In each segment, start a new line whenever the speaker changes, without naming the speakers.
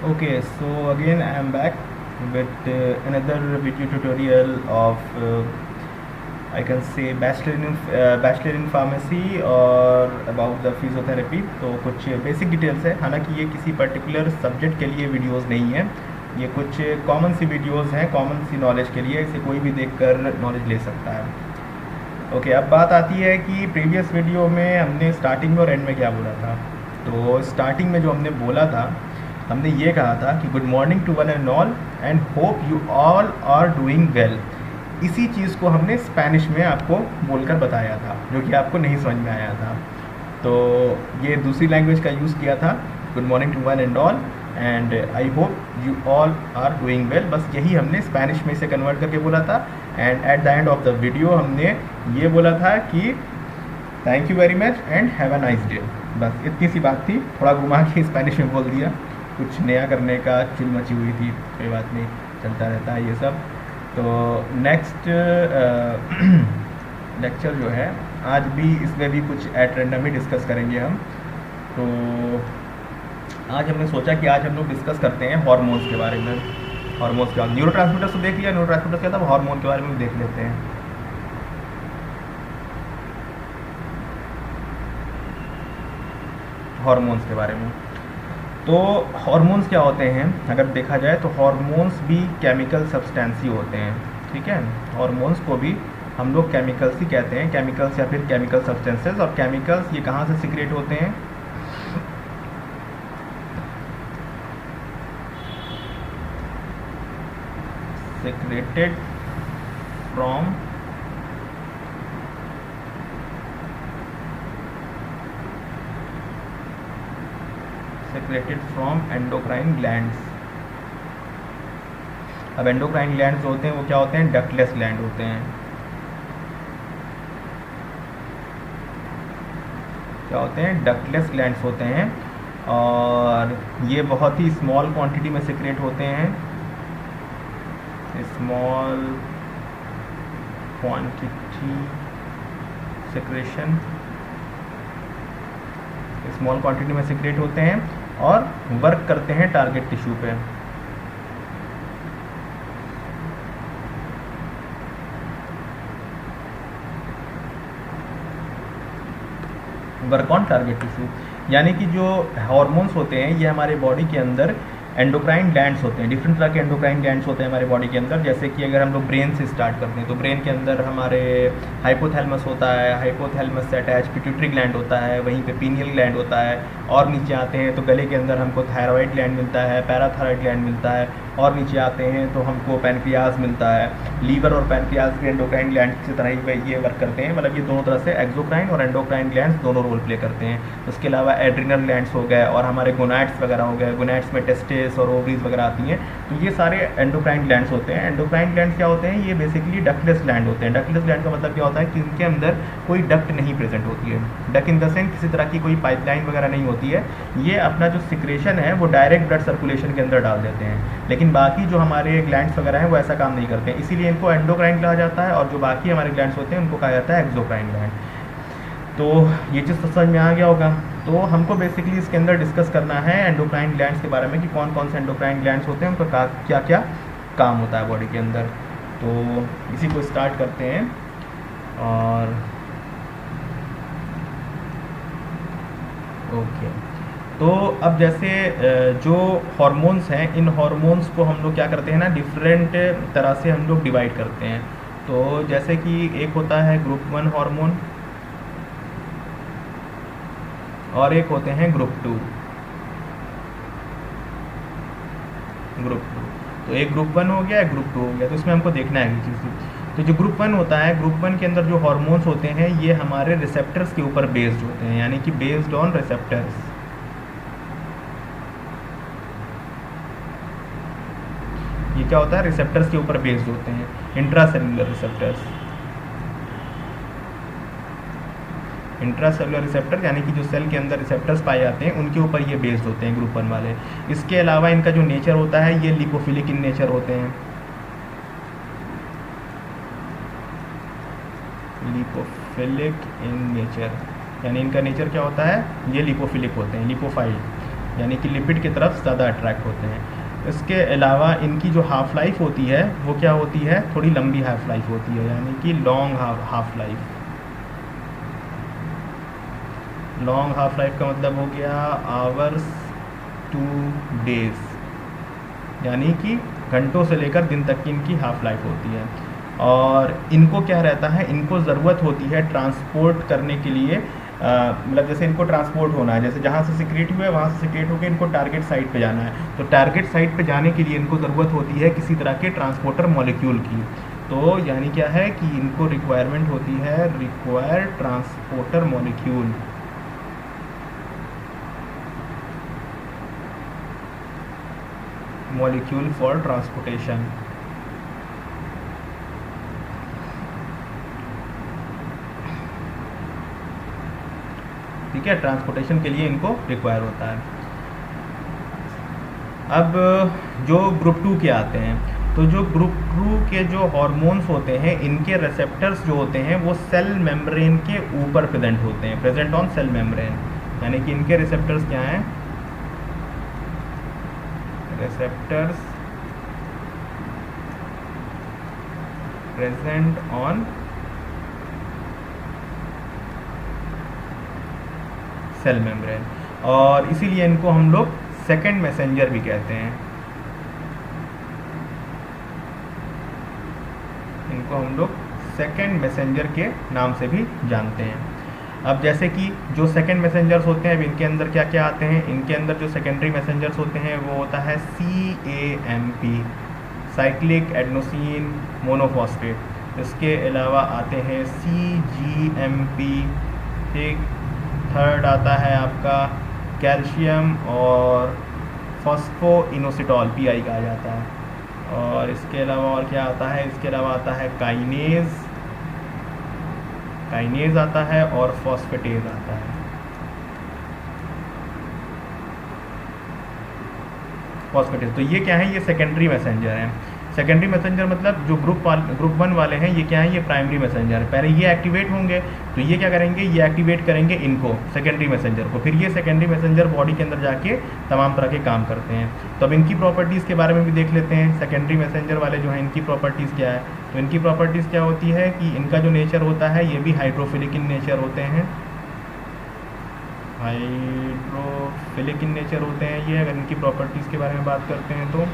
Okay, so again I am back with another video tutorial of I can say bachelor in pharmacy और about the physiotherapy। तो कुछ basic details है, हालांकि ये किसी particular subject के लिए वीडियोस नहीं है, ये कुछ कॉमन सी वीडियोस हैं, कॉमन सी नॉलेज के लिए, इसे कोई भी देखकर नॉलेज ले सकता है। ओके, अब बात आती है कि प्रीवियस वीडियो में हमने स्टार्टिंग में और एंड में क्या बोला था। तो स्टार्टिंग में जो हमने बोला था, हमने ये कहा था कि good morning to one and all and hope you all are doing well. इसी चीज़ को हमने स्पेनिश में आपको बोलकर बताया था, जो कि आपको नहीं समझ में आया था। तो ये दूसरी लैंग्वेज का यूज़ किया था, good morning to one and all and I hope you all are doing well. बस यही हमने स्पेनिश में इसे कन्वर्ट करके बोला था। And at the end of the video हमने ये बोला था कि thank you very much and have a nice day. बस इतनी सी बात थी, थोड़ा घुमा के स्पेनिश में बोल दिया, कुछ नया करने का चुल मची हुई थी, कोई बात नहीं, चलता रहता है ये सब। तो नेक्स्ट लेक्चर जो है, आज भी इसमें भी कुछ एट रैंडम ही डिस्कस करेंगे हम। तो आज हमने सोचा कि आज हम लोग डिस्कस करते हैं हार्मोन्स के बारे में। हार्मोन्स के बाद न्यूरोट्रांसमीटर्स तो देख लिया, न्यूरोट्रांसमीटर्स क्या था, हार्मोन के बारे में भी देख लेते हैं। हार्मोन्स के बारे में, तो हार्मोन्स क्या होते हैं अगर देखा जाए तो हार्मोन्स भी केमिकल सब्सटेंस ही होते हैं, ठीक है। हार्मोन्स को भी हम लोग केमिकल्स ही कहते हैं, केमिकल्स या फिर केमिकल सब्सटेंसेस। और केमिकल्स ये कहाँ से सिक्रेट होते हैं, सिक्रेटेड फ्रॉम एंडोक्राइन ग्लैंड्स। अब एंडोक्राइन ग्लैंड्स होते हैं वो क्या होते हैं, डक्टलेस ग्लैंड होते हैं। क्या होते हैं, डक्टलेस ग्लैंड्स होते हैं, और ये बहुत ही स्मॉल क्वांटिटी में सिक्रेट होते हैं, small quantity secretion, small quantity में सिक्रेट होते हैं और वर्क करते हैं टारगेट टिश्यू पे। वर्क ऑन टारगेट टिश्यू, यानी कि जो हार्मोन्स होते हैं ये हमारे बॉडी के अंदर एंडोक्राइन ग्लैंड्स होते हैं। डिफरेंट तरह के एंडोक्राइन ग्लैंड्स होते हैं हमारे बॉडी के अंदर। जैसे कि अगर हम लोग ब्रेन से स्टार्ट करते हैं तो ब्रेन के अंदर हमारे हाइपोथैलेमस होता है, हाइपोथैलेमस से अटैच पिट्यूटरी ग्लैंड होता है, वहीं पे पीनियल ग्लैंड होता है। और नीचे आते हैं तो गले के अंदर हमको थायराइड ग्लैंड मिलता है, पैराथायराइड ग्लैंड मिलता है। और नीचे आते हैं तो हमको पैनक्रियाज मिलता है। लीवर और पैनक्रियाज भी एंडोक्राइन ग्लैंड की तरह ही ये वर्क करते हैं, मतलब ये दोनों तरह से एक्सोक्राइन और एंडोक्राइन ग्लैंड्स दोनों रोल प्ले करते हैं। उसके अलावा एड्रिनल ग्लैंड्स हो गए और हमारे गोनाड्स वगैरह हो गए, गोनाड्स में टेस्टिस और ओवरीज वगैरह आती हैं। तो ये सारे एंडोक्राइन ग्लैंड्स होते हैं। एंडोक्राइन ग्लैंड्स क्या होते हैं, ये बेसिकली डक्टलेस ग्लैंड होते हैं। डक्टलेस ग्लैंड का मतलब क्या होता है कि इनके अंदर कोई डक्ट नहीं प्रेजेंट होती है। डक इन द सेंस किसी तरह की कोई पाइपलाइन वगैरह नहीं होती है। ये अपना जो सिक्रेशन है वो डायरेक्ट ब्लड सर्कुलेशन के अंदर डाल देते हैं। लेकिन बाकी जो हमारे ग्लैंड्स वगैरह हैं वो ऐसा काम नहीं करते हैं, इसीलिए इनको एंडोक्राइन कहा जाता है। और जो बाकी हमारे ग्लैंड्स होते हैं उनको कहा जाता है एक्सोक्राइन ग्लैंड। तो ये चीज़ समझ में आ गया होगा। तो हमको बेसिकली इसके अंदर डिस्कस करना है एंडोक्राइन ग्लैंड्स के बारे में कि कौन कौन से एंडोक्राइन ग्लैंड्स होते हैं, उनका क्या क्या काम होता है बॉडी के अंदर। तो इसी को स्टार्ट करते हैं। और ओके, तो अब जैसे जो हार्मोन्स हैं, इन हार्मोन्स को हम लोग क्या करते हैं ना, डिफरेंट तरह से हम लोग डिवाइड करते हैं। तो जैसे कि एक होता है ग्रुप 1 हार्मोन और एक होते हैं ग्रुप 2। तो एक ग्रुप 1 हो गया, एक ग्रुप 2 हो गया। तो इसमें हमको देखना है ये चीज़। तो जो ग्रुप 1 होता है, ग्रुप 1 के अंदर जो हार्मोन्स होते हैं ये हमारे रिसेप्टर्स के ऊपर बेस्ड होते हैं, यानी कि बेस्ड ऑन रिसेप्टर्स। ये क्या होता है, रिसेप्टर्स के ऊपर बेस्ड होते हैं, इंट्रासेलुलर रिसेप्टर्स। इंट्रासेलुलर रिसेप्टर यानी कि जो सेल के अंदर रिसेप्टर्स पाए जाते हैं उनके ऊपर ये बेस्ड होते हैं ग्रुप 1 वाले। इसके अलावा इनका जो नेचर होता है ये लिपोफिलिक इन नेचर होते हैं। लिपोफिलिक इन नेचर यानी इनका नेचर क्या होता है, ये लिपोफिलिक होते हैं, लिपोफाइल। यानी कि लिपिड की तरफ ज़्यादा अट्रैक्ट होते हैं। इसके अलावा इनकी जो हाफ़ लाइफ होती है वो क्या होती है, थोड़ी लंबी हाफ़ लाइफ होती है, यानी कि long half life. Long half life का मतलब हो गया आवर्स टू डेज़, यानी कि घंटों से लेकर दिन तक की इनकी हाफ़ लाइफ होती है। और इनको क्या रहता है, इनको ज़रूरत होती है ट्रांसपोर्ट करने के लिए, मतलब जैसे इनको ट्रांसपोर्ट होना है, जैसे जहाँ से सिक्रेट हुआ है वहाँ से सिक्रेट होकर इनको टारगेट साइट पे जाना है, तो टारगेट साइट पे जाने के लिए इनको ज़रूरत होती है किसी तरह के ट्रांसपोर्टर मॉलिक्यूल की। तो यानी क्या है कि इनको रिक्वायरमेंट होती है, require transporter molecule. Molecule for transportation. ठीक है, ट्रांसपोर्टेशन के लिए इनको रिक्वायर होता है। अब जो ग्रुप 2 के आते हैं, तो जो ग्रुप 2 के जो हार्मोन्स होते हैं, इनके रिसेप्टर्स जो होते हैं वो सेल मेम्ब्रेन के ऊपर प्रेजेंट होते हैं, प्रेजेंट ऑन सेल मेम्ब्रेन, यानी कि इनके रिसेप्टर्स क्या हैं, receptors present on sale membrane, और इसीलिए इनको हम लोग सेकंड मैसेंजर भी कहते हैं। इनको हम लोग सेकंड मैसेंजर के नाम से भी जानते हैं। अब जैसे कि जो सेकंड मैसेंजर्स होते हैं, अब इनके अंदर क्या क्या आते हैं, इनके अंदर जो सेकेंडरी मैसेंजर्स होते हैं वो होता है CAMP, साइक्लिक एडेनोसिन मोनोफॉस्फेट। इसके अलावा आते हैं CGMP, ठीक। थर्ड आता है आपका कैल्शियम और फॉस्फोइनोसिटॉल, PI कहा जाता है। और इसके अलावा और क्या आता है, इसके अलावा आता है काइनेज आता है और फॉस्फेटेज आता है। फॉस्फेटेज, तो ये क्या है, ये सेकेंडरी मैसेंजर हैं। सेकेंडरी मैसेंजर मतलब जो ग्रुप 1 वाले हैं, ये क्या है, ये प्राइमरी मैसेंजर है। पहले ये एक्टिवेट होंगे तो ये क्या करेंगे, ये एक्टिवेट करेंगे इनको, सेकेंडरी मैसेंजर को, फिर ये सेकेंडरी मैसेंजर बॉडी के अंदर जाके तमाम तरह के काम करते हैं। तो अब इनकी प्रॉपर्टीज़ के बारे में भी देख लेते हैं। सेकेंडरी मैसेंजर वाले जो हैं, इनकी प्रॉपर्टीज़ क्या है, तो इनकी प्रॉपर्टीज़ क्या होती है कि इनका जो नेचर होता है ये भी हाइड्रोफिलिक इन नेचर होते हैं, हाइड्रोफिलिक इन नेचर होते हैं ये, अगर इनकी प्रॉपर्टीज़ के बारे में बात करते हैं तो,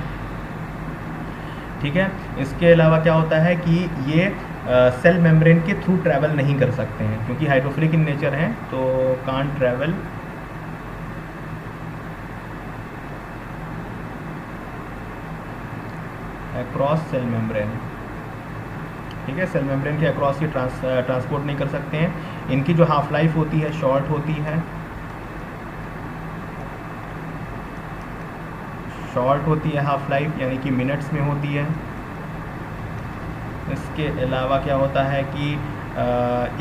ठीक है। इसके अलावा क्या होता है कि ये सेल मेम्ब्रेन के थ्रू ट्रैवल नहीं कर सकते हैं, क्योंकि हाइड्रोफिलिक इन नेचर हैं, तो can't travel across cell membrane, ठीक है। सेल मेम्ब्रेन के अक्रॉस ये ट्रांसपोर्ट नहीं कर सकते हैं। इनकी जो हाफ लाइफ होती है शॉर्ट होती है, हाफ लाइफ, यानी कि मिनट्स में होती है। इसके अलावा क्या होता है कि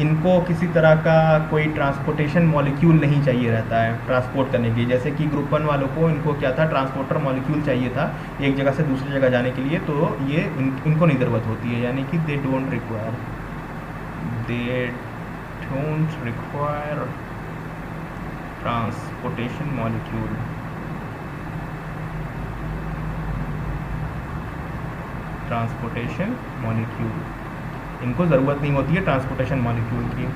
इनको किसी तरह का कोई ट्रांसपोर्टेशन मॉलिक्यूल नहीं चाहिए रहता है ट्रांसपोर्ट करने के लिए। जैसे कि ग्रुप 1 वालों को इनको क्या था, ट्रांसपोर्टर मॉलिक्यूल चाहिए था एक जगह से दूसरी जगह जाने के लिए, तो ये इनको नहीं ज़रूरत होती है, यानी कि they don't require transportation molecule. इनको ज़रूरत नहीं होती है ट्रांसपोर्टेशन मॉलिक्यूल की।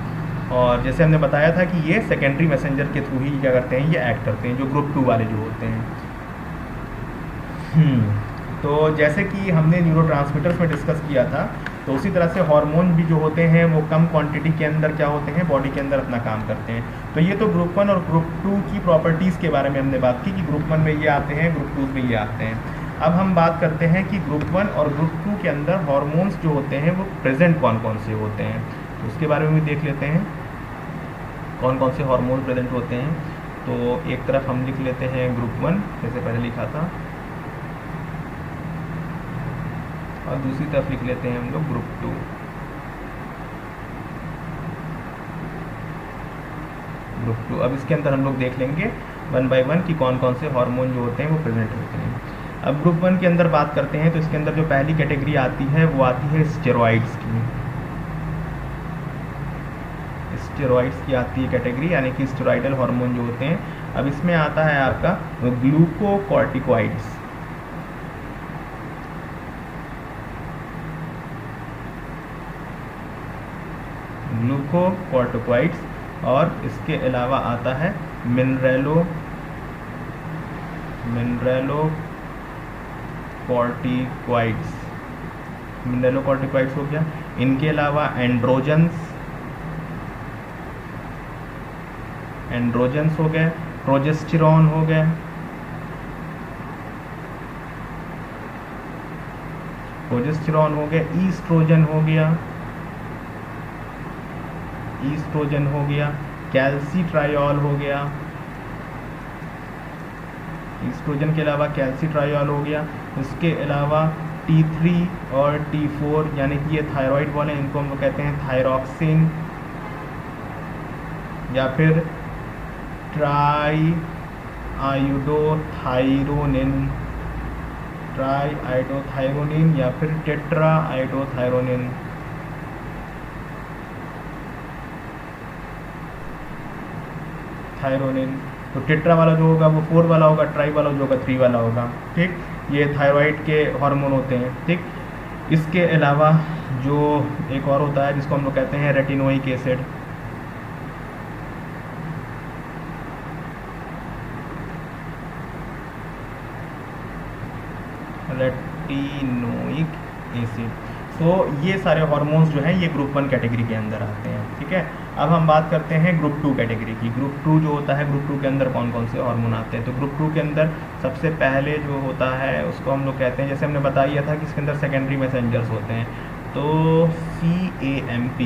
और जैसे हमने बताया था कि ये सेकेंडरी मैसेंजर के थ्रू ही क्या करते हैं, ये एक्ट करते हैं, जो ग्रुप 2 वाले जो होते हैं। तो जैसे कि हमने न्यूरोट्रांसमीटर्स में डिस्कस किया था, तो उसी तरह से हार्मोन भी जो होते हैं वो कम क्वांटिटी के अंदर क्या होते हैं, बॉडी के अंदर अपना काम करते हैं। तो ये तो ग्रुप 1 और ग्रुप 2 की प्रॉपर्टीज़ के बारे में हमने बात की कि ग्रुप 1 में ये आते हैं, ग्रुप 2 में ये आते हैं। अब हम बात करते हैं कि ग्रुप 1 और ग्रुप 2 के अंदर हार्मोन्स जो होते हैं वो प्रेजेंट कौन कौन से होते हैं, तो उसके बारे में भी देख लेते हैं कौन कौन से हार्मोन प्रेजेंट होते हैं। तो एक तरफ हम लिख लेते हैं ग्रुप 1, जैसे पहले लिखा था, और दूसरी तरफ लिख लेते हैं हम लोग ग्रुप 2। अब इसके अंदर हम लोग देख लेंगे 1 बाय 1 कि कौन कौन से हार्मोन जो होते हैं वो प्रेजेंट होते हैं। अब ग्रुप 1 के अंदर बात करते हैं, तो इसके अंदर जो पहली कैटेगरी आती है वो आती है स्टेरॉइड्स की। स्टेरॉइड्स की आती है कैटेगरी, यानी कि स्टेरॉइडल हार्मोन जो होते हैं। अब इसमें आता है आपका ग्लूकोकॉर्टिकॉइड्स। ग्लूकोकॉर्टिकॉइड्स, और इसके अलावा आता है मिनरेलोकॉर्टिकॉइड्स। मिनरेलोकॉर्टिकॉइड्स हो गया। इनके अलावा एंड्रोजन्स हो गए, प्रोजेस्टेरॉन हो गए, ईस्ट्रोजन हो गया, कैल्सिट्रायोल हो गया, ईस्ट्रोजन के अलावा कैल्सिट्रायोल हो गया। इसके अलावा T3 और T4 यानी कि ये थायराइड वाले, इनको हम लोग कहते हैं थायरॉक्सिन या फिर ट्राईआयोडोथायरोनिन या फिर टेट्राआयोडोथायरोनिन। तो टेट्रा वाला जो होगा वो 4 वाला होगा, ट्राई वाला जो होगा 3 वाला होगा। ठीक, ये थायराइड के हार्मोन होते हैं। ठीक, इसके अलावा जो एक और होता है जिसको हम लोग कहते हैं रेटिनोइक एसिड। तो ये सारे हार्मोन्स जो हैं ये ग्रुप 1 कैटेगरी के अंदर आते हैं। ठीक है, अब हम बात करते हैं ग्रुप 2 कैटेगरी की। ग्रुप 2 जो होता है, ग्रुप 2 के अंदर कौन कौन से हार्मोन आते हैं? तो ग्रुप 2 के अंदर सबसे पहले जो होता है उसको हम लोग कहते हैं, जैसे हमने बताया था कि इसके अंदर सेकेंडरी मैसेंजर्स होते हैं, तो CAMP।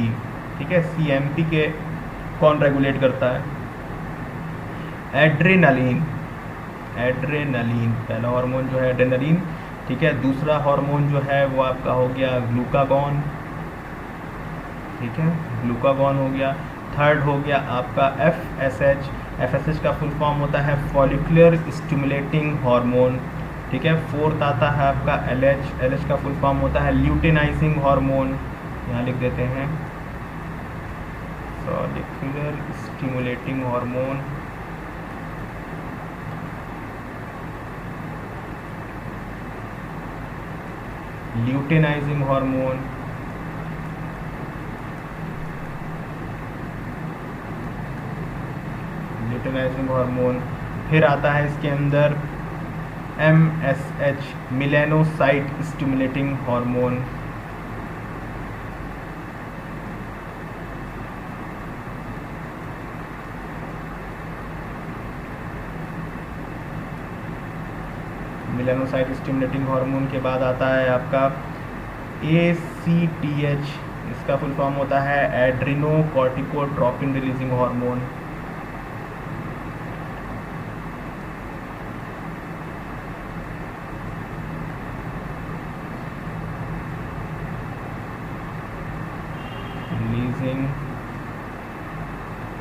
ठीक है, CAMP के कौन रेगुलेट करता है? एड्रेनलिन। पहला हार्मोन जो है एड्रेनलिन। ठीक है, दूसरा हार्मोन जो है वो आपका हो गया ग्लूकागॉन। ठीक है, ग्लूकागॉन हो गया। थर्ड हो गया आपका FSH का फुल फॉर्म होता है फॉलिकुलर स्टिमुलेटिंग हार्मोन। ठीक है, फोर्थ आता है आपका LH का फुल फॉर्म होता है ल्यूटेनाइजिंग हार्मोन। यहाँ लिख देते हैं follicular stimulating hormone. Luteinising hormone. फिर आता है इसके अंदर MSH melanocyte stimulating hormone. Melanocyte stimulating hormone के बाद आता है आपका ACTH। इसका फुल फॉर्म होता है एड्रीनोकॉर्टिकोट्रोपिन रिलीजिंग हार्मोन।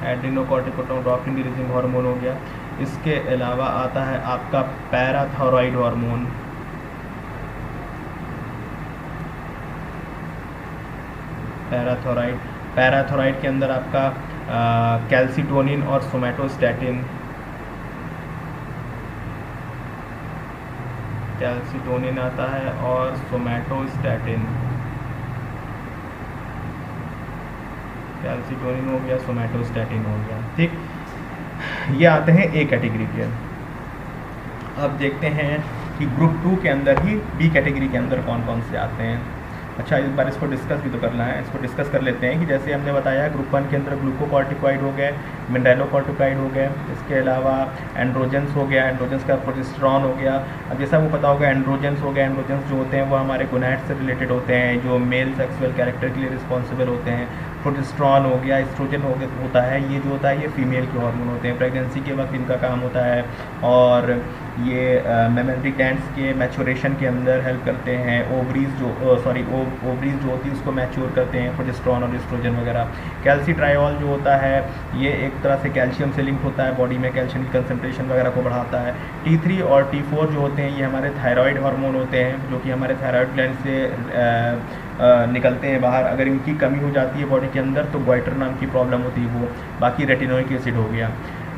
एड्रीनोकॉर्टिकोट्रोपिन रिलीजिंग हार्मोन हो गया। इसके अलावा आता है आपका पैराथायरॉइड हार्मोन। पैराथायरॉइड के अंदर आपका कैल्सिटोनिन और सोमैटोस्टैटिन। कैल्सिटोनिन आता है और सोमैटोस्टैटिन। कैल्सिटोनिन हो गया, सोमैटोस्टैटिन हो गया। ठीक, ये आते हैं A कैटेगरी के। अब देखते हैं कि ग्रुप 2 के अंदर ही B कैटेगरी के अंदर कौन कौन से आते हैं। अच्छा, इस बार इसको डिस्कस भी तो करना है, इसको डिस्कस कर लेते हैं कि जैसे हमने बताया ग्रुप 1 के अंदर ग्लूकोकॉर्टिकॉइड हो गए, मिनरेलोकॉर्टिकॉइड हो गए, इसके अलावा एंड्रोजेंस हो गया, एंड्रोजेंस का प्रोजेस्टेरॉन हो गया। अब जैसा वो पता होगा एंड्रोजेंस हो गया, एंड्रोजेंस जो होते हैं वो हमारे गोनैड से रिलेटेड होते हैं, जो मेल सेक्सुअल कैरेक्टर के लिए रिस्पॉन्सिबल होते हैं। प्रोजेस्टेरॉन हो गया, एस्ट्रोजन होता है, ये जो होता है ये फीमेल के हार्मोन होते हैं, प्रेगनेंसी के वक्त इनका काम होता है, और ये मेमरी ग्लैंड्स के मैचुरेशन के अंदर हेल्प करते हैं। ओवरीज जो होती है उसको मैच्योर करते हैं, प्रोजेस्टेरॉन और एस्ट्रोजन वगैरह। कैल्सिट्रायोल जो होता है ये एक तरह से कैल्शियम से लिंक होता है, बॉडी में कैल्शियम की कंसनट्रेशन वगैरह को बढ़ाता है। T3 और T4 जो होते हैं ये हमारे थायराइड हार्मोन होते हैं, जो कि हमारे थायराइड ग्लैंड से निकलते हैं बाहर। अगर इनकी कमी हो जाती है बॉडी के अंदर तो गोइटर नाम की प्रॉब्लम होती है वो। बाकी रेटिनोइक एसिड हो गया।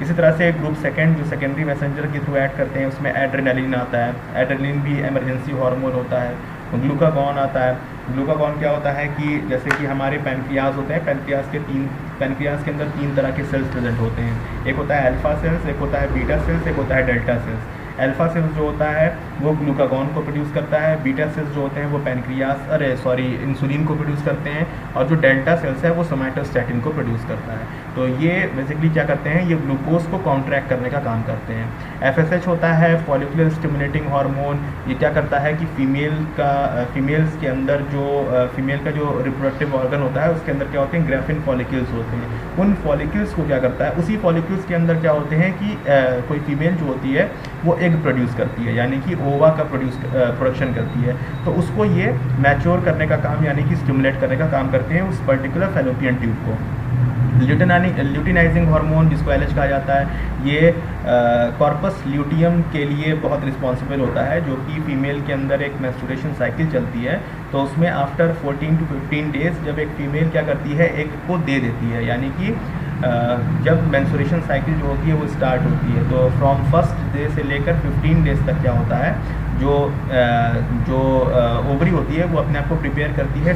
इसी तरह से ग्रुप सेकंड जो सेकेंडरी मैसेंजर के थ्रू ऐड करते हैं उसमें एड्रेनलिन आता है। एड्रेनलिन भी इमरजेंसी हार्मोन होता है। ग्लूकागॉन आता है। ग्लूकागॉन क्या होता है कि जैसे कि हमारे पैनक्रियाज होते हैं, पैनक्रियाज के अंदर 3 तरह के सेल्स प्रेजेंट होते हैं। एक होता है अल्फा सेल्स, एक होता है बीटा सेल्स, एक होता है डेल्टा सेल्स। अल्फा सेल्स जो होता है वो ग्लूकागॉन को प्रोड्यूस करता है। बीटा सेल्स जो होते हैं वो इंसुलिन को प्रोड्यूस करते हैं। और जो डेल्टा सेल्स है वो सोमैटोस्टैटिन को प्रोड्यूस करता है। तो ये बेसिकली क्या करते हैं, ये ग्लूकोज को काउंट्रैक्ट करने का काम करते हैं। एफएसएच होता है फॉलिकुलर स्टिमुलेटिंग हार्मोन। ये क्या करता है कि फीमेल्स के अंदर जो फीमेल का जो रिप्रोडक्टिव ऑर्गन होता है उसके अंदर क्या होते हैं, ग्राफिन फॉलिक्यूल्स होते हैं। उन फॉलिक्यूल्स को क्या करता है, उसी फॉलिक्यूल्स के अंदर क्या होते हैं कि कोई फीमेल जो होती है वो एग प्रोड्यूस करती है, यानी कि ओवा का प्रोडक्शन करती है। तो उसको ये मैच्योर करने का काम यानी कि स्टिमुलेट करने का काम करते हैं उस पर्टिकुलर फैलोपियन ट्यूब को। ल्यूटिनाइजिंग हार्मोन जिसको एलएच कहा जाता है, ये कॉर्पस ल्यूटियम के लिए बहुत रिस्पॉन्सिबल होता है, जो कि फीमेल के अंदर एक मेंस्ट्रुएशन साइकिल चलती है। तो उसमें आफ्टर 14 to 15 डेज जब एक फीमेल क्या करती है, एग को दे देती है, यानी कि जब मेंस्ट्रुएशन साइकिल जो होती है वो स्टार्ट होती है तो फ्रॉम फर्स्ट डे से लेकर 15 डेज तक क्या होता है, जो ओवरी होती है वो अपने आप को प्रिपेयर करती है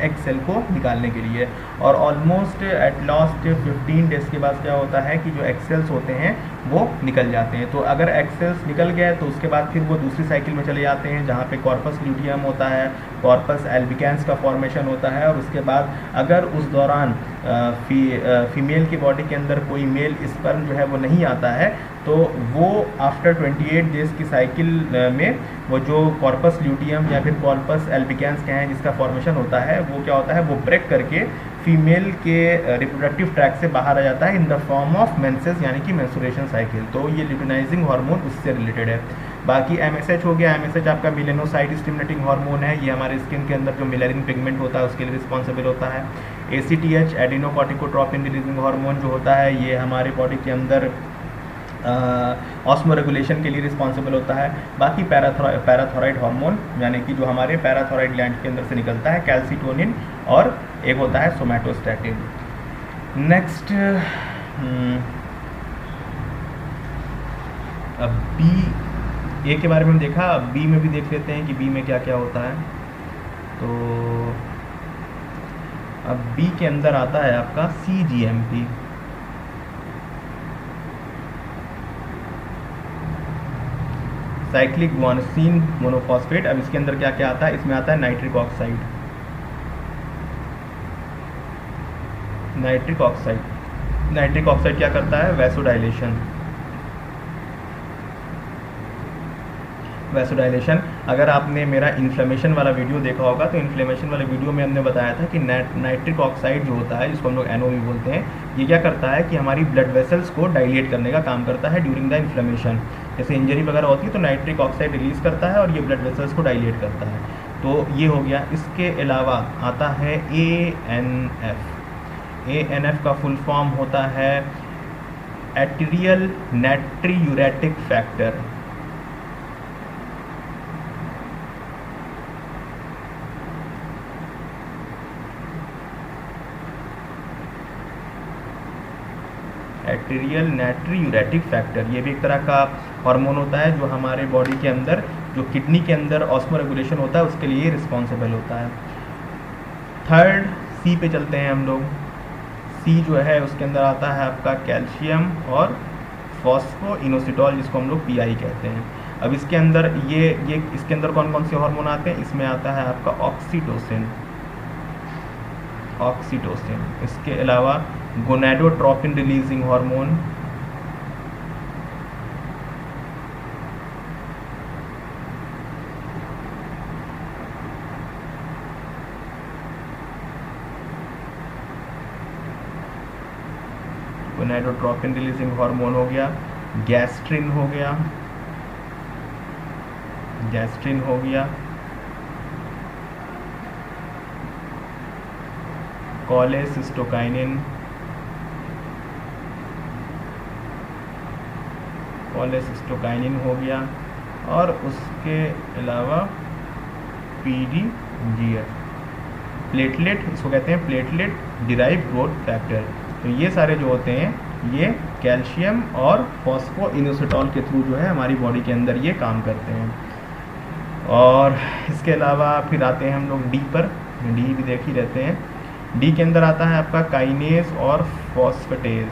एग सेल को निकालने के लिए। और ऑलमोस्ट एट लास्ट 15 डेज के बाद क्या होता है कि जो एग सेल्स होते हैं वो निकल जाते हैं। तो अगर एग सेल्स निकल गए तो उसके बाद फिर वो दूसरी साइकिल में चले जाते हैं जहाँ पे कॉर्पस ल्यूटियम होता है, कॉर्पस एल्बिकेंस का फॉर्मेशन होता है। और उसके बाद अगर उस दौरान फीमेल की बॉडी के अंदर कोई मेल स्पर्म जो है वो नहीं आता है तो वो आफ्टर 28 डेज की साइकिल में वो जो कॉर्पस ल्यूटियम या फिर कॉर्पस एल्बिकेंस के हैं जिसका फॉर्मेशन होता है वो क्या होता है, वो ब्रेक करके फीमेल के रिप्रोडक्टिव ट्रैक से बाहर आ जाता है in the form of menses यानी कि मेंस्ट्रुएशन साइकिल। तो ये ल्यूटिनाइजिंग हार्मोन उससे रिलेटेड है। बाकी एमएसएच हो गया। एमएसएच आपका मेलेनोसाइट स्टिमुलेटिंग हार्मोन है, ये हमारे स्किन के अंदर जो मेलानिन पिगमेंट होता है उसके लिए रिस्पॉन्सिबल होता है। एसीटीएच एडिनोकॉर्टिकोट्रोपिन रिलीजिंग हार्मोन जो होता है ये हमारे बॉडी के अंदर ऑस्मो रेगुलेशन के लिए रिस्पॉन्सिबल होता है। बाकी पैराथोराइड हार्मोन यानी कि जो हमारे पैराथोराइड ग्लैंड के अंदर से निकलता है, कैल्सिटोनिन, और एक होता है सोमैटोस्टैटिन। नेक्स्ट अब बी ए के बारे में देखा, अब बी में भी देख लेते हैं कि बी में क्या क्या होता है। तो अब बी के अंदर आता है आपका CGMP, साइक्लिक गुआनोसिन मोनोफॉस्फेट। अब इसके अंदर क्या क्या आता है, इसमें आता है नाइट्रिक ऑक्साइड। नाइट्रिक ऑक्साइड क्या करता है, वैसोडाइलेशन। अगर आपने मेरा इन्फ्लेमेशन वाला वीडियो देखा होगा तो इन्फ्लेमेशन वाले वीडियो में हमने बताया था कि नाइट्रिक ऑक्साइड जो होता है जिसको हम लोग NO भी बोलते हैं, ये क्या करता है कि हमारी ब्लड वेसल्स को डाइलेट करने का काम करता है ड्यूरिंग द इन्फ्लेमेशन। जैसे इंजरी वगैरह होती है तो नाइट्रिक ऑक्साइड रिलीज करता है और ये ब्लड वेसल्स को डाइलेट करता है। तो ये हो गया। इसके अलावा आता है ANF। ANF का फुल फॉर्म होता है एर्टिरियल नाट्रियूरेटिक फैक्टर। एर्टिरियल नाट्रियूरेटिक फैक्टर, ये भी एक तरह का हार्मोन होता है जो हमारे बॉडी के अंदर, जो किडनी के अंदर ऑस्मो रेगुलेशन होता है उसके लिए रिस्पॉन्सिबल होता है। थर्ड सी पे चलते हैं हम लोग। सी जो है उसके अंदर आता है आपका कैल्शियम और फॉस्फोइनोसिटॉल जिसको हम लोग PI कहते हैं। अब इसके अंदर ये इसके अंदर कौन कौन से हार्मोन आते हैं, इसमें आता है आपका ऑक्सीटोसिन। इसके अलावा gonadotropin releasing hormone, gonadotropin releasing hormone हो गया। गैस्ट्रिन हो गया। कोलेसिस्टोकाइनिन हो गया। और उसके अलावा PDGF। प्लेटलेट, इसको कहते हैं प्लेटलेट डिराइव ग्रोथ फैक्टर। तो ये सारे जो होते हैं ये कैल्शियम और फॉस्फोइनोसिटॉल के थ्रू जो है हमारी बॉडी के अंदर ये काम करते हैं। और इसके अलावा फिर आते हैं हम लोग डी पर, डी भी देख ही रहते हैं। डी के अंदर आता है आपका काइनेज और फॉस्फेटेज।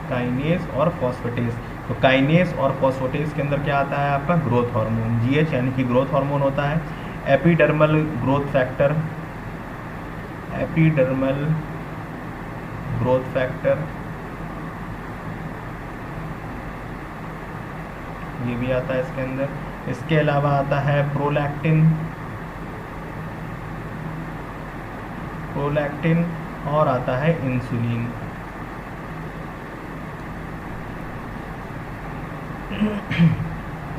काइनेज और फॉस्फेटेज, तो काइनेज और फॉस्फेटेज के अंदर क्या आता है आपका ग्रोथ हार्मोन, जीएच यानी कि ग्रोथ हार्मोन होता है। Epidermal growth factor, epidermal growth factor ये भी आता है इसके अंदर। इसके अलावा आता है प्रोलैक्टिन, प्रोलैक्टिन और आता है इंसुलिन।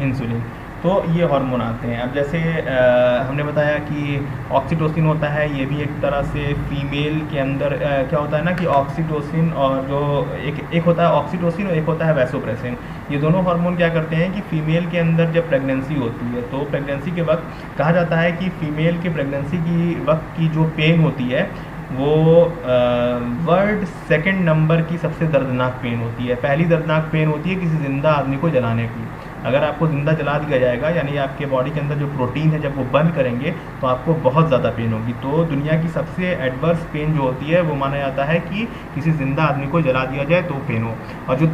इंसुलिन, तो ये हार्मोन आते हैं। अब जैसे हमने बताया कि ऑक्सीटोसिन होता है, ये भी एक तरह से फीमेल के अंदर क्या होता है ना कि ऑक्सीटोसिन और जो एक होता है ऑक्सीटोसिन और एक होता है वैसोप्रेसिन, ये दोनों हार्मोन क्या करते हैं कि फीमेल के अंदर जब प्रेगनेंसी होती है तो प्रेगनेंसी के वक्त कहा जाता है कि फीमेल के प्रेगनेंसी की वक्त की जो पेन होती है वो वर्ल्ड सेकंड नंबर की सबसे दर्दनाक पेन होती है। पहली दर्दनाक पेन होती है किसी जिंदा आदमी को जलाने की। अगर आपको ज़िंदा जला दिया जाएगा यानी आपके बॉडी के अंदर जो प्रोटीन है जब वो बर्न करेंगे तो आपको बहुत ज़्यादा पेन होगी। तो दुनिया की सबसे एडवर्स पेन जो होती है वो माना जाता है कि किसी ज़िंदा आदमी को जला दिया जाए तो पेन हो। और जो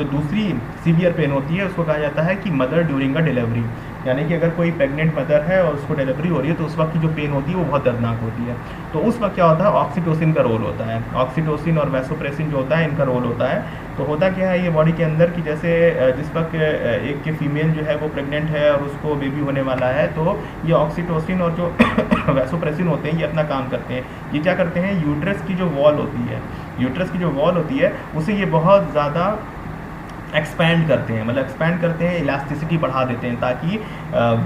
दूसरी सीवियर पेन होती है उसको कहा जाता है कि मदर ड्यूरिंग अ डिलीवरी, यानी कि अगर कोई प्रेग्नेंट मदर है और उसको डिलीवरी हो रही है तो उस वक्त की जो पेन होती है वो बहुत दर्दनाक होती है। तो उस वक्त क्या होता है ऑक्सीटोसिन का रोल होता है, ऑक्सीटोसिन और वैसोप्रेसिन जो होता है इनका रोल होता है। तो होता क्या है ये बॉडी के अंदर कि जैसे जिस वक्त एक के फीमेल जो है वो प्रेग्नेंट है और उसको बेबी होने वाला है तो ये ऑक्सीटोसिन और जो वैसोप्रेसिन होते हैं ये अपना काम करते हैं। ये क्या करते हैं यूट्रस की जो वॉल होती है, यूट्रस की जो वॉल होती है उसे ये बहुत ज़्यादा एक्सपैंड करते हैं, मतलब एक्सपैंड करते हैं, इलास्टिसिटी बढ़ा देते हैं ताकि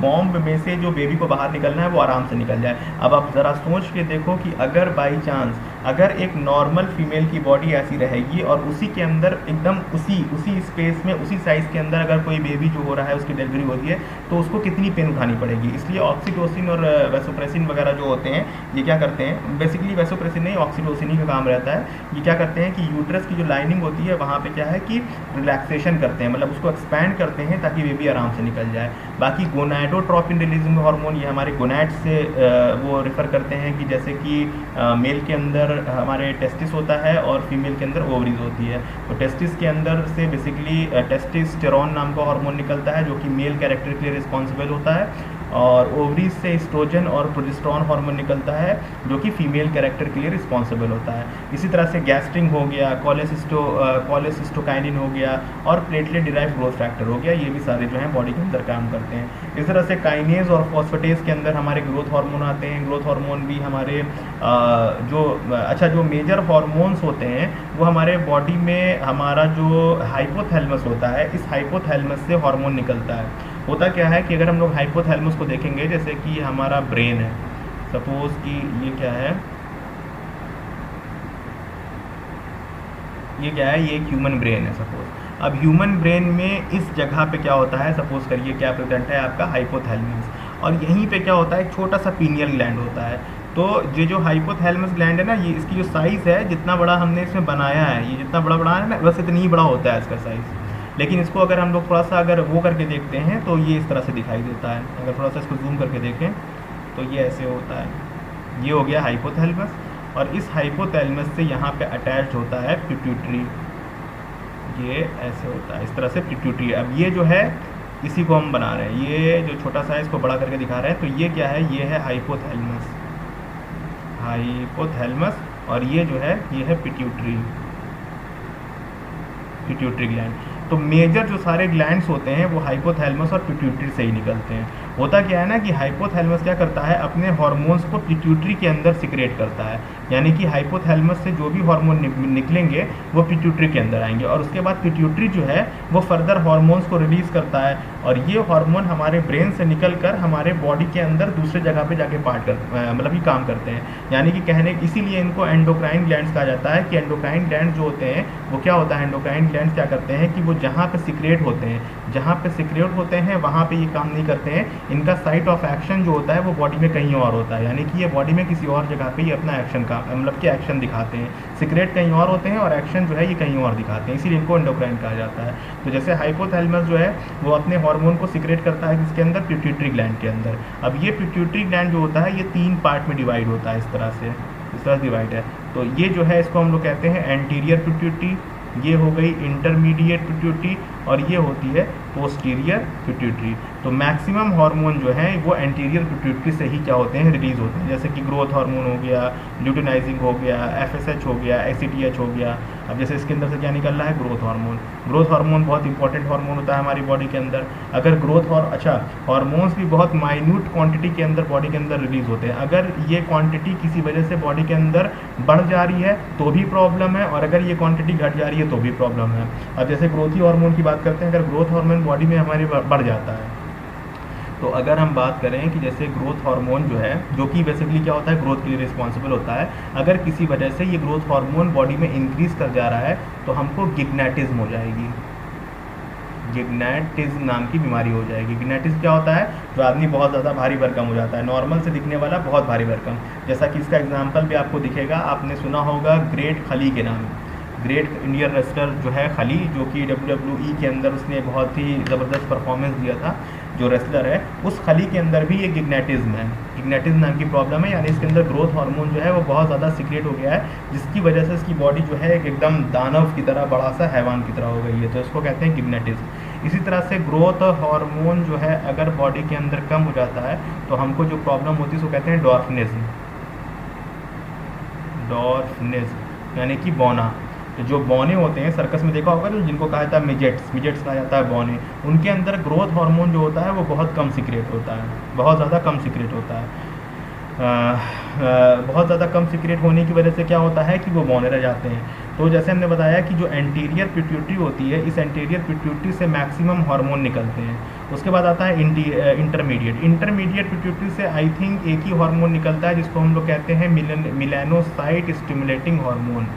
बॉम्ब में से जो बेबी को बाहर निकलना है वो आराम से निकल जाए। अब आप ज़रा सोच के देखो कि अगर बाई चांस अगर एक नॉर्मल फीमेल की बॉडी ऐसी रहेगी और उसी के अंदर एकदम उसी स्पेस में उसी साइज़ के अंदर अगर कोई बेबी जो हो रहा है उसकी डिलीवरी होती है तो उसको कितनी पेन उठानी पड़ेगी। इसलिए ऑक्सीटोसिन और वैसोप्रेसिन वगैरह जो होते हैं ये क्या करते हैं, बेसिकली वैसोप्रेसिन नहीं ऑक्सीटोसिन ही का काम रहता है। ये क्या करते हैं कि यूट्रस की जो लाइनिंग होती है वहाँ पर क्या है कि रिलैक्सेशन करते हैं, मतलब उसको एक्सपैंड करते हैं ताकि बेबी आराम से निकल जाए। बाकी गोनाडोट्रोपिन रिलीजिंग हार्मोन ये हमारे गोनाड से वो रेफर करते हैं कि जैसे कि मेल के अंदर हमारे टेस्टिस होता है और फीमेल के अंदर ओवरीज होती है। तो टेस्टिस के अंदर से बेसिकली टेस्टोस्टेरोन नाम का हार्मोन निकलता है जो कि मेल कैरेक्टर के लिए रिस्पॉन्सिबल होता है, और ओवरीज से एस्ट्रोजन और प्रोजेस्टेरॉन हार्मोन निकलता है जो कि फीमेल कैरेक्टर के लिए रिस्पॉन्सिबल होता है। इसी तरह से गैस्ट्रिंग हो गया, कोलेसिस्टोकाइनिन हो गया और प्लेटलेट डिराइव ग्रोथ फैक्टर हो गया, ये भी सारे जो हैं बॉडी के अंदर काम करते हैं। इस तरह से काइनेज और फॉस्फेटेज के अंदर हमारे ग्रोथ हार्मोन आते हैं। ग्रोथ हार्मोन भी हमारे जो मेजर हार्मोन्स होते हैं वो हमारे बॉडी में हमारा जो हाइपोथैलेमस होता है इस हाइपोथैलेमस से हार्मोन निकलता है। होता क्या है कि अगर हम लोग हाइपोथैलेमस को देखेंगे जैसे कि हमारा ब्रेन है, सपोज कि ये क्या है, ये एक ह्यूमन ब्रेन है सपोज। अब ह्यूमन ब्रेन में इस जगह पे क्या होता है, सपोज करिए क्या प्रेजेंट है आपका हाइपोथैलेमस, और यहीं पे क्या होता है एक छोटा सा पीनियल ग्लैंड होता है। तो ये जो हाइपोथैलेमस ग्लैंड है ना ये इसकी जो साइज़ है जितना बड़ा हमने इसमें बनाया है, ये जितना बड़ा है ना बस इतनी ही बड़ा होता है इसका साइज़। लेकिन इसको अगर हम लोग थोड़ा सा अगर वो करके देखते हैं तो ये इस तरह से दिखाई देता है। अगर थोड़ा सा इसको जूम करके देखें तो ये ऐसे होता है। ये हो गया हाइपोथैलेमस, और इस हाइपोथैलेमस से यहाँ पे अटैच होता है पिट्यूटरी, ये ऐसे होता है इस तरह से पिट्यूटरी। अब ये जो है इसी को हम बना रहे हैं, ये जो छोटा सा है इसको बड़ा करके दिखा रहे हैं। तो ये क्या है, ये है हाइपोथैलेमस, और ये जो है ये है पिट्यूटरी ग्लैंड। तो मेजर जो सारे ग्लैंड्स होते हैं वो हाइपोथैलेमस और पिट्यूटरी से ही निकलते हैं। होता क्या है ना कि हाइपोथैलेमस क्या करता है, अपने हार्मोन्स को पिट्यूटरी के अंदर सिक्रेट करता है, यानी कि हाइपोथैलेमस से जो भी हार्मोन निकलेंगे वो पिट्यूटरी के अंदर आएंगे, और उसके बाद पिट्यूटरी जो है वो फर्दर हार्मोन्स को रिलीज करता है, और ये हार्मोन हमारे ब्रेन से निकल कर हमारे बॉडी के अंदर दूसरे जगह पे जाके मतलब ये काम करते हैं। यानी कि इसीलिए इनको एंडोक्राइन ग्लैंड्स कहा जाता है कि एंडोक्राइन ग्लैंड जो होते हैं वो क्या होता है, एंडोक्राइन ग्लैंड्स क्या करते हैं कि वो जहाँ पे सिक्रेट होते हैं, वहाँ पे ये काम नहीं करते हैं, इनका साइट ऑफ एक्शन जो होता है वो बॉडी में कहीं और होता है, यानी कि ये बॉडी में किसी और जगह पे ये अपना एक्शन का मतलब कि एक्शन दिखाते हैं, सिक्रेट कहीं और होते हैं और एक्शन जो है ये कहीं और दिखाते हैं, इसीलिए इनको एंडोक्राइन कहा जाता है। तो जैसे हाइपोथैलेमस जो है वो अपने हार्मोन को सिक्रेट करता है किसके अंदर, पिट्यूटरी ग्लैंड के अंदर। अब ये पिट्यूटरी ग्लैंड जो होता है ये 3 पार्ट में डिवाइड होता है, इस तरह से डिवाइड है। तो ये जो है इसको हम लोग कहते हैं एंटीरियर पिट्यूटरी, ये हो गई इंटरमीडिएट पिट्यूटरी, और ये होती है पोस्टीरियर पिट्यूटरी। तो मैक्सिमम हार्मोन जो है वो एंटीरियर पिट्यूटरी से ही क्या होते हैं, रिलीज होते हैं, जैसे कि ग्रोथ हार्मोन हो गया, ल्यूटिनाइजिंग हो गया, FSH हो गया, ACTH हो गया। अब जैसे इसके अंदर से क्या निकल रहा है, ग्रोथ हार्मोन। ग्रोथ हार्मोन बहुत इंपॉर्टेंट हार्मोन होता है हमारी बॉडी के अंदर। अगर हार्मोन्स भी बहुत माइन्यूट क्वांटिटी के अंदर बॉडी के अंदर रिलीज होते हैं, अगर ये क्वांटिटी किसी वजह से बॉडी के अंदर बढ़ जा रही है तो भी प्रॉब्लम है, और अगर ये क्वांटिटी घट जा रही है तो भी प्रॉब्लम है। अब जैसे ग्रोथी हार्मोन की बात करते हैं, अगर ग्रोथ हार्मोन बॉडी में हमारी बढ़ जाता है, तो अगर हम बात करें कि जैसे ग्रोथ हार्मोन जो है, जो कि बेसिकली क्या होता है, ग्रोथ के लिए रिस्पॉन्सिबल होता है, अगर किसी वजह से ये ग्रोथ हार्मोन बॉडी में इंक्रीज कर जा रहा है तो हमको गिग्नेटिज्म हो जाएगी, गिग्नेटिज्म नाम की बीमारी हो जाएगी। गिग्नेटिज्म क्या होता है, जो आदमी बहुत ज़्यादा भारी भरकम हो जाता है, नॉर्मल से दिखने वाला बहुत भारी भरकम। जैसा कि इसका एग्जाम्पल भी आपको दिखेगा, आपने सुना होगा ग्रेट खली के नाम, ग्रेट इंडियन रेसलर जो है खली, जो कि WWE के अंदर उसने बहुत ही ज़बरदस्त परफॉर्मेंस दिया था, जो रेसलर है, उस खली के अंदर भी ये गिग्नेटिज्म है, गिग्नेटिज्म नाम की प्रॉब्लम है, यानी इसके अंदर ग्रोथ हार्मोन जो है वो बहुत ज़्यादा सिक्रेट हो गया है, जिसकी वजह से इसकी बॉडी जो है एकदम दानव की तरह, बड़ा सा हैवान की तरह हो गई है, तो इसको कहते हैं गिग्नेटिज्म। इसी तरह से ग्रोथ हार्मोन जो है अगर बॉडी के अंदर कम हो जाता है तो हमको जो प्रॉब्लम होती है उसको कहते हैं डॉर्फिनिज्म, यानी कि बौना। तो जो बौने होते हैं, सर्कस में देखा होगा तो जिनको कहा जाता है मिजेट्स कहा जाता है बौने, उनके अंदर ग्रोथ हार्मोन जो होता है वो बहुत कम सिक्रेट होता है, बहुत ज़्यादा कम सिक्रेट होता है। बहुत ज़्यादा कम सिक्रेट होने की वजह से क्या होता है कि वो बौने रह जाते हैं। तो जैसे हमने बताया कि जो एंटीरियर पिट्यूटरी होती है, इस एंटीरियर पिट्यूटरी से मैक्सिमम हार्मोन निकलते हैं। उसके बाद आता है इंटरमीडिएट पिट्यूटरी से आई थिंक एक ही हार्मोन निकलता है, जिसको हम लोग कहते हैं मिलेनोसाइट स्टिमुलेटिंग हार्मोन,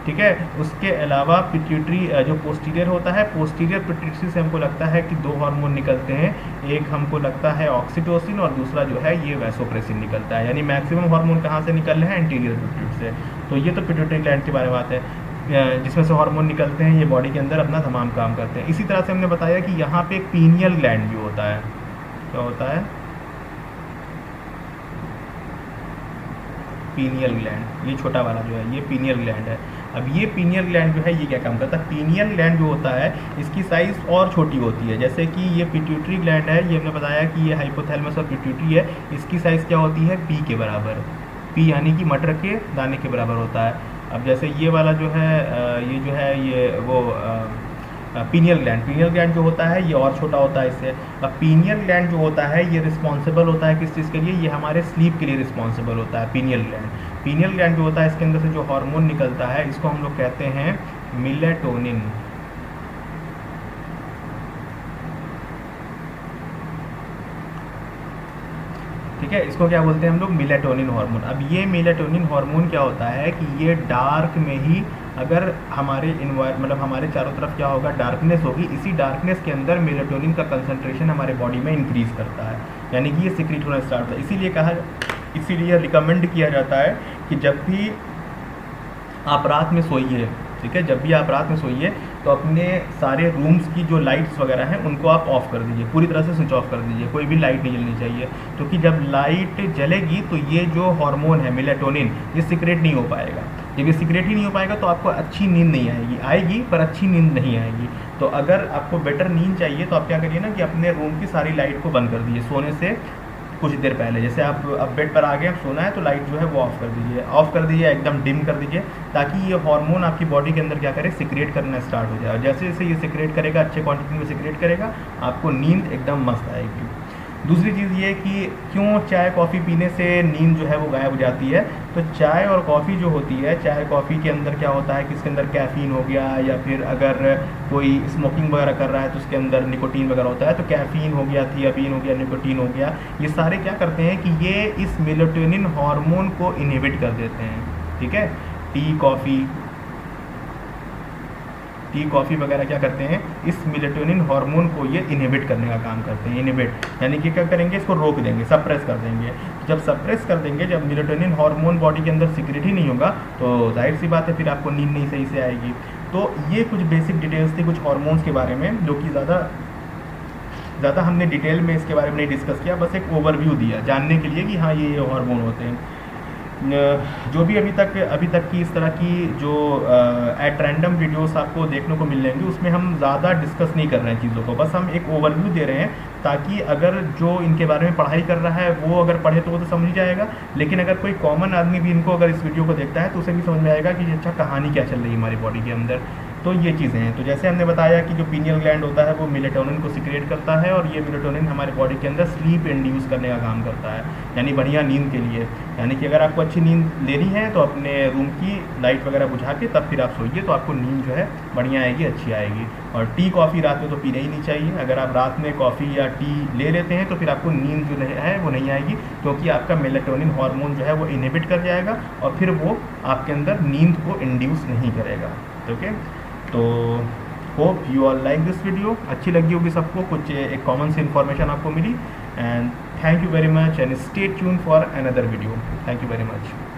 ठीक है। उसके अलावा पिट्यूटरी जो पोस्टीरियर होता है, पोस्टीरियर पिट्यूटरी से हमको लगता है कि 2 हार्मोन निकलते हैं, एक हमको लगता है ऑक्सीटोसिन और दूसरा जो है ये वैसोप्रेसिन निकलता है, यानी मैक्सिमम हार्मोन कहाँ से निकल रहे हैं, एंटीरियर पिट्यूटरी से। तो ये तो पिट्यूटरी ग्लैंड के बारे में बात है, जिसमें से हार्मोन निकलते हैं, ये बॉडी के अंदर अपना तमाम काम करते हैं। इसी तरह से हमने बताया कि यहाँ पे एक पीनियल ग्लैंड भी होता है। क्या होता है, पीनियल ग्लैंड, ये छोटा वाला जो है ये पीनियल ग्लैंड है। अब ये पीनियल ग्लैंड जो है ये क्या काम करता है, पीनियल ग्लैंड जो होता है इसकी साइज़ और छोटी होती है, जैसे कि ये पिट्यूटरी ग्लैंड है, ये हमने बताया कि ये हाइपोथैलेमस और पिट्यूटरी है, इसकी साइज़ क्या होती है, पी के बराबर, पी यानी कि मटर के दाने के बराबर होता है। अब जैसे ये वाला जो है ये जो है ये वो पीनियल ग्लैंड जो होता है ये और छोटा होता है इससे। अब पीनियल ग्लैंड जो होता है ये रिस्पॉन्सिबल होता है किस चीज़ के लिए, ये हमारे स्लीप के लिए रिस्पॉन्सिबल होता है पीनियल ग्लैंड जो होता है, इसके अंदर से जो हार्मोन निकलता है इसको हम लोग कहते हैं मेलेटोनिन। ठीक है, इसको क्या बोलते हैं हम लोग, मेलेटोनिन हार्मोन। अब ये मेलेटोनिन हार्मोन क्या होता है कि ये डार्क में ही, अगर हमारे मतलब हमारे चारों तरफ क्या होगा, डार्कनेस होगी, इसी डार्कनेस के अंदर मेलेटोनिन का कंसंट्रेशन हमारे बॉडी में इंक्रीज करता है, यानी कि ये सिक्रीट होना स्टार्ट होता है। इसीलिए रिकमेंड किया जाता है कि जब भी आप रात में सोइए, ठीक है, जब भी आप रात में सोइए तो अपने सारे रूम्स की जो लाइट्स वगैरह हैं उनको आप ऑफ़ कर दीजिए, पूरी तरह से स्विच ऑफ कर दीजिए, कोई भी लाइट नहीं जलनी चाहिए, क्योंकि जब लाइट जलेगी तो ये जो हार्मोन है मेलेटोनिन ये सिक्रेट नहीं हो पाएगा। जब ये सिक्रेट ही नहीं हो पाएगा तो आपको अच्छी नींद नहीं आएगी पर अच्छी नींद नहीं आएगी। तो अगर आपको बेटर नींद चाहिए तो आप क्या करिए ना कि अपने रूम की सारी लाइट को बंद कर दीजिए सोने से कुछ देर पहले। जैसे आप अब बेड पर आ गए, आप सोना है तो लाइट जो है वो ऑफ़ कर दीजिए, एकदम डिम कर दीजिए, ताकि ये हार्मोन आपकी बॉडी के अंदर क्या करे, सिक्रेट करना स्टार्ट हो जाए। और जैसे जैसे ये सिक्रेट करेगा, अच्छे क्वांटिटी में सिक्रेट करेगा, आपको नींद एकदम मस्त आएगी। दूसरी चीज़ ये कि क्यों चाय कॉफ़ी पीने से नींद जो है वो गायब हो जाती है। तो चाय और कॉफ़ी जो होती है, चाय कॉफ़ी के अंदर क्या होता है कि इसके अंदर कैफ़ीन हो गया, या फिर अगर कोई स्मोकिंग वगैरह कर रहा है तो उसके अंदर निकोटीन वगैरह होता है। तो कैफ़ीन हो गया, थियाबीन हो गया, निकोटीन हो गया, ये सारे क्या करते हैं कि ये इस मेलाटोनिन हार्मोन को इनहिबिट कर देते हैं। ठीक है, टी कॉफ़ी वगैरह क्या करते हैं, इस मेलाटोनिन हार्मोन को ये इनहिबिट करने का काम करते हैं। इनहिबिट यानी कि क्या करेंगे, इसको रोक देंगे, सप्रेस कर देंगे। जब सप्रेस कर देंगे, जब मेलाटोनिन हार्मोन बॉडी के अंदर सीक्रेट ही नहीं होगा, तो जाहिर सी बात है फिर आपको नींद नहीं सही से आएगी। तो ये कुछ बेसिक डिटेल्स थी कुछ हार्मोन्स के बारे में, जो कि ज़्यादा हमने डिटेल में इसके बारे में नहीं डिस्कस किया, बस एक ओवरव्यू दिया जानने के लिए कि हाँ ये हार्मोन होते हैं। जो भी अभी तक की इस तरह की जो एट रैंडम वीडियोस आपको देखने को मिल जाएंगी, उसमें हम ज़्यादा डिस्कस नहीं कर रहे हैं चीज़ों को, बस हम एक ओवरव्यू दे रहे हैं, ताकि अगर जो इनके बारे में पढ़ाई कर रहा है वो अगर पढ़े तो वो तो समझ जाएगा, लेकिन अगर कोई कॉमन आदमी भी इनको अगर इस वीडियो को देखता है तो उसे भी समझ में आएगा कि अच्छा कहानी क्या चल रही है हमारी बॉडी के अंदर। तो ये चीज़ें हैं। तो जैसे हमने बताया कि जो पीनियल ग्लैंड होता है वो मेलाटोनिन को सिक्रेट करता है, और ये मेलाटोनिन हमारे बॉडी के अंदर स्लीप इंड्यूस करने का काम करता है, यानी बढ़िया नींद के लिए। यानी कि अगर आपको अच्छी नींद लेनी है तो अपने रूम की लाइट वगैरह बुझा के तब फिर आप सोइए, तो आपको नींद जो है बढ़िया आएगी, अच्छी आएगी। और टी कॉफ़ी रात में तो पीना ही नहीं चाहिए। अगर आप रात में कॉफ़ी या टी ले लेते हैं तो फिर आपको नींद जो है वो नहीं आएगी, क्योंकि आपका मेलाटोनिन हार्मोन जो है वो इनहिबिट कर जाएगा, और फिर वो आपके अंदर नींद को इंड्यूस नहीं करेगा। ओके, तो hope you all like this video. अच्छी लगी होगी सबको, कुछ एक कॉमन सी इन्फॉर्मेशन आपको मिली। And thank you very much, and stay tune for another video. Thank you very much.